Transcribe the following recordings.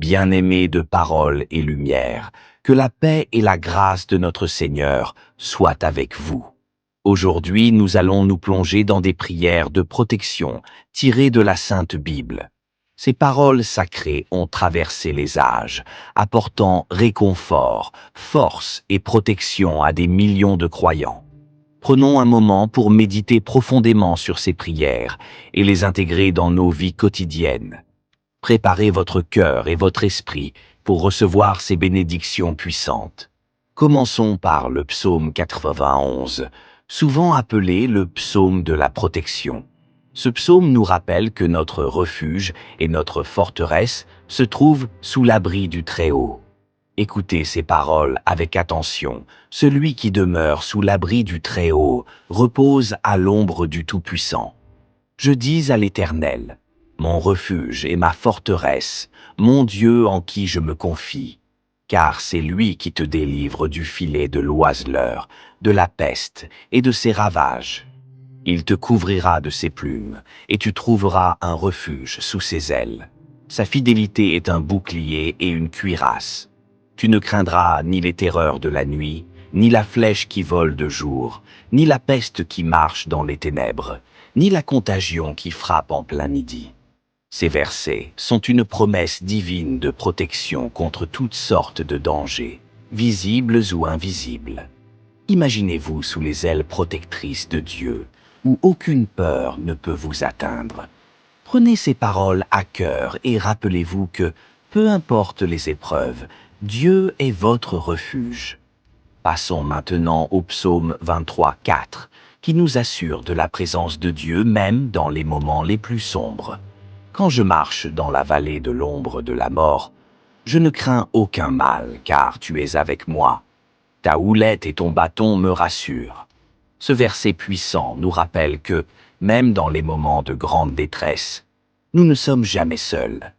bien-aimés de parole et lumière, que la paix et la grâce de notre Seigneur soient avec vous. Aujourd'hui, nous allons nous plonger dans des prières de protection tirées de la Sainte Bible. Ces paroles sacrées ont traversé les âges, apportant réconfort, force et protection à des millions de croyants. Prenons un moment pour méditer profondément sur ces prières et les intégrer dans nos vies quotidiennes. Préparez votre cœur et votre esprit pour recevoir ces bénédictions puissantes. Commençons par le psaume 91, souvent appelé le psaume de la protection. Ce psaume nous rappelle que notre refuge et notre forteresse se trouvent sous l'abri du Très-Haut. Écoutez ces paroles avec attention. Celui qui demeure sous l'abri du Très-Haut repose à l'ombre du Tout-Puissant. Je dis à l'Éternel, mon refuge et ma forteresse, mon Dieu en qui je me confie, car c'est lui qui te délivre du filet de l'oiseleur, de la peste et de ses ravages. Il te couvrira de ses plumes, et tu trouveras un refuge sous ses ailes. Sa fidélité est un bouclier et une cuirasse. Tu ne craindras ni les terreurs de la nuit, ni la flèche qui vole de jour, ni la peste qui marche dans les ténèbres, ni la contagion qui frappe en plein midi. Ces versets sont une promesse divine de protection contre toutes sortes de dangers, visibles ou invisibles. Imaginez-vous sous les ailes protectrices de Dieu, où aucune peur ne peut vous atteindre. Prenez ces paroles à cœur et rappelez-vous que, peu importe les épreuves, Dieu est votre refuge. Passons maintenant au psaume 23, 4, qui nous assure de la présence de Dieu même dans les moments les plus sombres. Quand je marche dans la vallée de l'ombre de la mort, je ne crains aucun mal, car tu es avec moi. Ta houlette et ton bâton me rassurent. Ce verset puissant nous rappelle que, même dans les moments de grande détresse, nous ne sommes jamais seuls.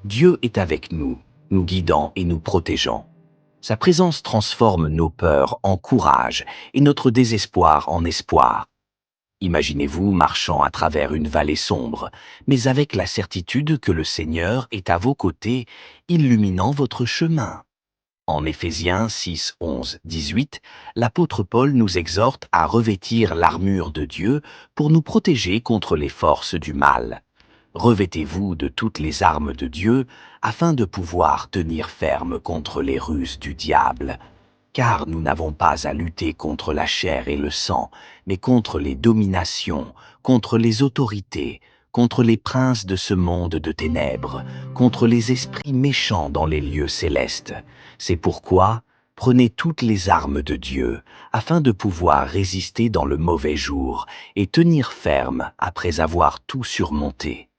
Dieu est avec nous, nous guidant et nous protégeant. Sa présence transforme nos peurs en courage et notre désespoir en espoir. Imaginez-vous marchant à travers une vallée sombre, mais avec la certitude que le Seigneur est à vos côtés, illuminant votre chemin. En Éphésiens 6, 11, 18, l'apôtre Paul nous exhorte à revêtir l'armure de Dieu pour nous protéger contre les forces du mal. Revêtez-vous de toutes les armes de Dieu afin de pouvoir tenir ferme contre les ruses du diable. Car nous n'avons pas à lutter contre la chair et le sang, mais contre les dominations, contre les autorités, contre les princes de ce monde de ténèbres, contre les esprits méchants dans les lieux célestes. C'est pourquoi, prenez toutes les armes de Dieu, afin de pouvoir résister dans le mauvais jour et tenir ferme après avoir tout surmonté.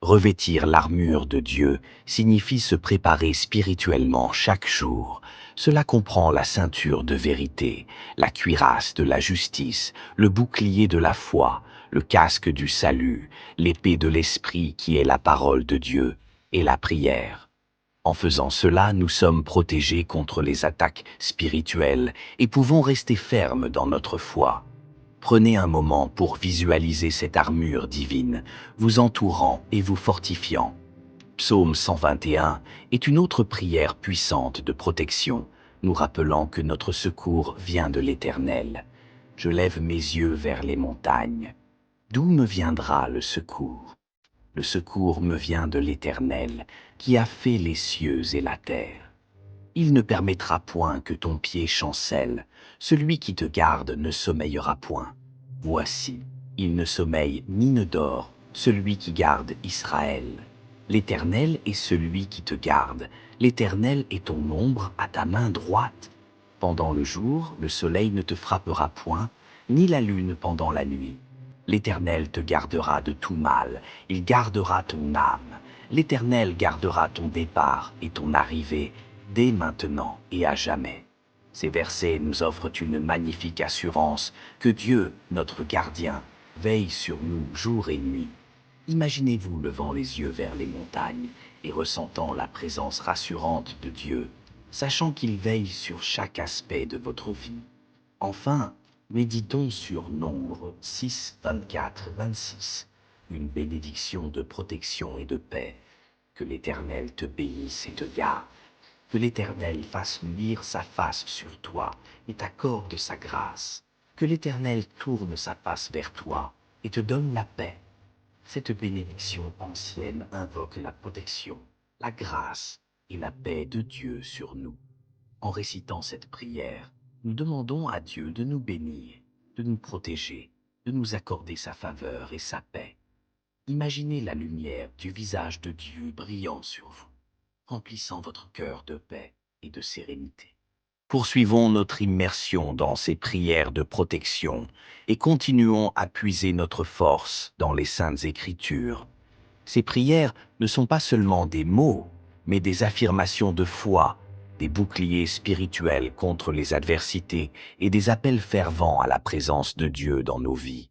Revêtir l'armure de Dieu signifie se préparer spirituellement chaque jour. Cela comprend la ceinture de vérité, la cuirasse de la justice, le bouclier de la foi, le casque du salut, l'épée de l'esprit qui est la parole de Dieu, et la prière. En faisant cela, nous sommes protégés contre les attaques spirituelles et pouvons rester fermes dans notre foi. Prenez un moment pour visualiser cette armure divine, vous entourant et vous fortifiant. Psaume 121 est une autre prière puissante de protection, nous rappelant que notre secours vient de l'Éternel. Je lève mes yeux vers les montagnes. D'où me viendra le secours? Le secours me vient de l'Éternel, qui a fait les cieux et la terre. Il ne permettra point que ton pied chancelle, celui qui te garde ne sommeillera point. Voici, il ne sommeille ni ne dort, celui qui garde Israël. L'Éternel est celui qui te garde, l'Éternel est ton ombre à ta main droite. Pendant le jour, le soleil ne te frappera point, ni la lune pendant la nuit. L'Éternel te gardera de tout mal, il gardera ton âme. L'Éternel gardera ton départ et ton arrivée, dès maintenant et à jamais. Ces versets nous offrent une magnifique assurance que Dieu, notre gardien, veille sur nous jour et nuit. Imaginez-vous levant les yeux vers les montagnes et ressentant la présence rassurante de Dieu, sachant qu'il veille sur chaque aspect de votre vie. Enfin, méditons sur Nombre 6, 24, 26, une bénédiction de protection et de paix. Que l'Éternel te bénisse et te garde. Que l'Éternel fasse luire sa face sur toi et t'accorde sa grâce. Que l'Éternel tourne sa face vers toi et te donne la paix. Cette bénédiction ancienne invoque la protection, la grâce et la paix de Dieu sur nous. En récitant cette prière, nous demandons à Dieu de nous bénir, de nous protéger, de nous accorder sa faveur et sa paix. Imaginez la lumière du visage de Dieu brillant sur vous, remplissant votre cœur de paix et de sérénité. Poursuivons notre immersion dans ces prières de protection et continuons à puiser notre force dans les Saintes Écritures. Ces prières ne sont pas seulement des mots, mais des affirmations de foi, des boucliers spirituels contre les adversités et des appels fervents à la présence de Dieu dans nos vies.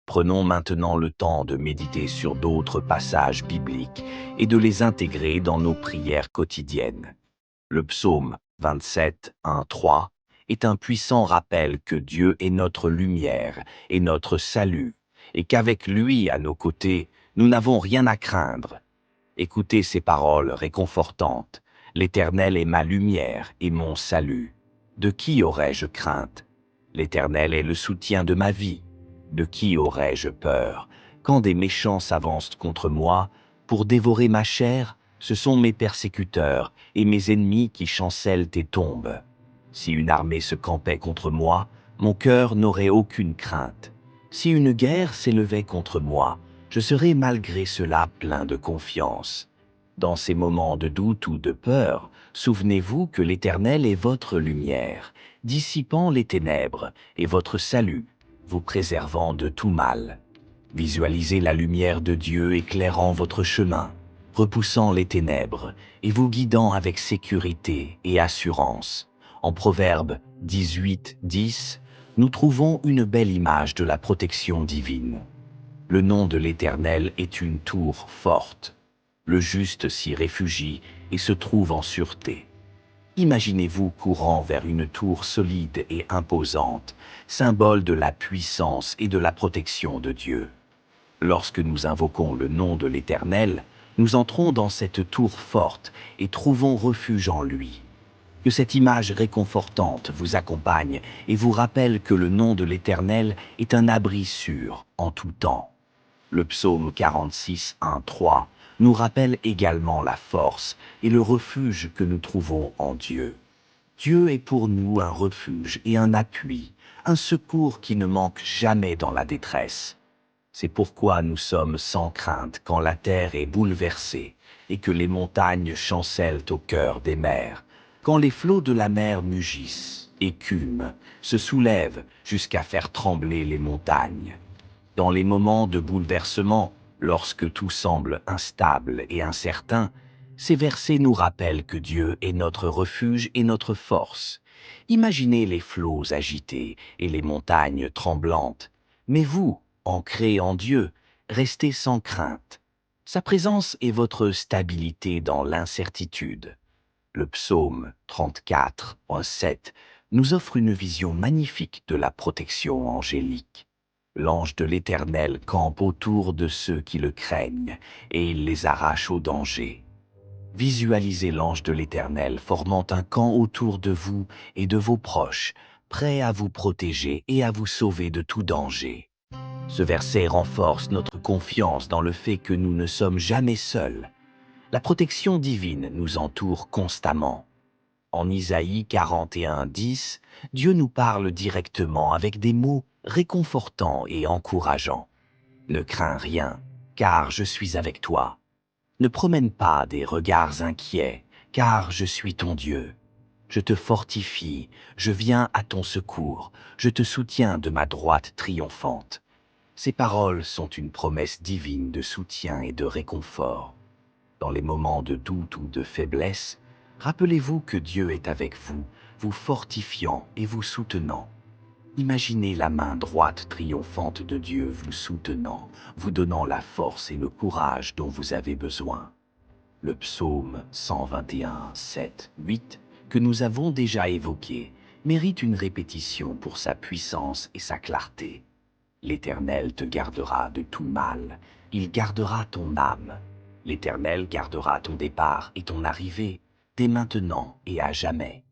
Prenons maintenant le temps de méditer sur d'autres passages bibliques et de les intégrer dans nos prières quotidiennes. Le psaume 27, 1, 3 est un puissant rappel que Dieu est notre lumière et notre salut, et qu'avec lui à nos côtés, nous n'avons rien à craindre. Écoutez ces paroles réconfortantes. L'Éternel est ma lumière et mon salut. De qui aurais-je crainte? L'Éternel est le soutien de ma vie. De qui aurais-je peur? Quand des méchants s'avancent contre moi pour dévorer ma chair, ce sont mes persécuteurs et mes ennemis qui chancellent et tombent. Si une armée se campait contre moi, mon cœur n'aurait aucune crainte. Si une guerre s'élevait contre moi, je serais malgré cela plein de confiance. Dans ces moments de doute ou de peur, souvenez-vous que l'Éternel est votre lumière, dissipant les ténèbres, et votre salut, vous préservant de tout mal. Visualisez la lumière de Dieu éclairant votre chemin, repoussant les ténèbres et vous guidant avec sécurité et assurance. En Proverbe 18, 10, nous trouvons une belle image de la protection divine. Le nom de l'Éternel est une tour forte. Le juste s'y réfugie et se trouve en sûreté. Imaginez-vous courant vers une tour solide et imposante, symbole de la puissance et de la protection de Dieu. Lorsque nous invoquons le nom de l'Éternel, nous entrons dans cette tour forte et trouvons refuge en lui. Que cette image réconfortante vous accompagne et vous rappelle que le nom de l'Éternel est un abri sûr en tout temps. Le psaume 46, 1, 3 nous rappelle également la force et le refuge que nous trouvons en Dieu. Dieu est pour nous un refuge et un appui, un secours qui ne manque jamais dans la détresse. C'est pourquoi nous sommes sans crainte quand la terre est bouleversée et que les montagnes chancellent au cœur des mers, quand les flots de la mer mugissent, écument, se soulèvent jusqu'à faire trembler les montagnes. Dans les moments de bouleversement, lorsque tout semble instable et incertain, ces versets nous rappellent que Dieu est notre refuge et notre force. Imaginez les flots agités et les montagnes tremblantes. Mais vous, ancrés en Dieu, restez sans crainte. Sa présence est votre stabilité dans l'incertitude. Le psaume 34, 7 nous offre une vision magnifique de la protection angélique. L'ange de l'Éternel campe autour de ceux qui le craignent, et il les arrache au danger. Visualisez l'ange de l'Éternel formant un camp autour de vous et de vos proches, prêt à vous protéger et à vous sauver de tout danger. Ce verset renforce notre confiance dans le fait que nous ne sommes jamais seuls. La protection divine nous entoure constamment. En Isaïe 41, 10, Dieu nous parle directement avec des mots réconfortants et encourageants. Ne crains rien, car je suis avec toi. Ne promène pas des regards inquiets, car je suis ton Dieu. Je te fortifie, je viens à ton secours, je te soutiens de ma droite triomphante. Ces paroles sont une promesse divine de soutien et de réconfort. Dans les moments de doute ou de faiblesse, rappelez-vous que Dieu est avec vous, vous fortifiant et vous soutenant. Imaginez la main droite triomphante de Dieu vous soutenant, vous donnant la force et le courage dont vous avez besoin. Le psaume 121, 7, 8, que nous avons déjà évoqué, mérite une répétition pour sa puissance et sa clarté. L'Éternel te gardera de tout mal, il gardera ton âme. L'Éternel gardera ton départ et ton arrivée, dès maintenant et à jamais.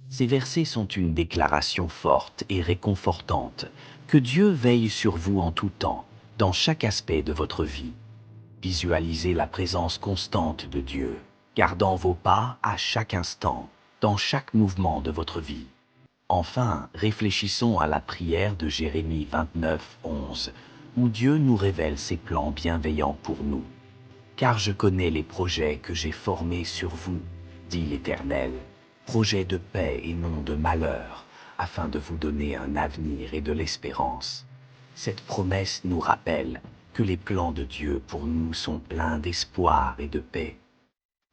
Ces versets sont une déclaration forte et réconfortante que Dieu veille sur vous en tout temps, dans chaque aspect de votre vie. Visualisez la présence constante de Dieu, gardant vos pas à chaque instant, dans chaque mouvement de votre vie. Enfin, réfléchissons à la prière de Jérémie 29, 11, où Dieu nous révèle ses plans bienveillants pour nous. Car je connais les projets que j'ai formés sur vous, dit l'Éternel, projets de paix et non de malheur, afin de vous donner un avenir et de l'espérance. Cette promesse nous rappelle que les plans de Dieu pour nous sont pleins d'espoir et de paix.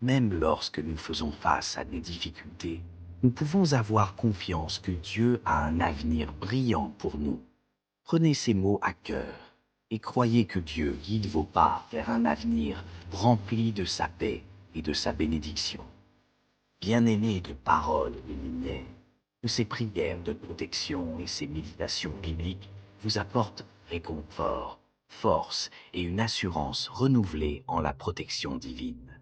Même lorsque nous faisons face à des difficultés, nous pouvons avoir confiance que Dieu a un avenir brillant pour nous. Prenez ces mots à cœur et croyez que Dieu guide vos pas vers un avenir rempli de sa paix et de sa bénédiction. Bien-aimés de paroles et lumière, que ces prières de protection et ces méditations bibliques vous apportent réconfort, force et une assurance renouvelée en la protection divine.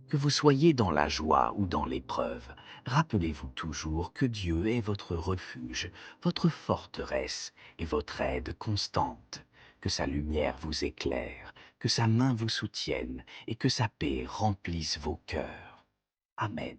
Que vous soyez dans la joie ou dans l'épreuve, rappelez-vous toujours que Dieu est votre refuge, votre forteresse et votre aide constante. Que sa lumière vous éclaire, que sa main vous soutienne et que sa paix remplisse vos cœurs. Amen.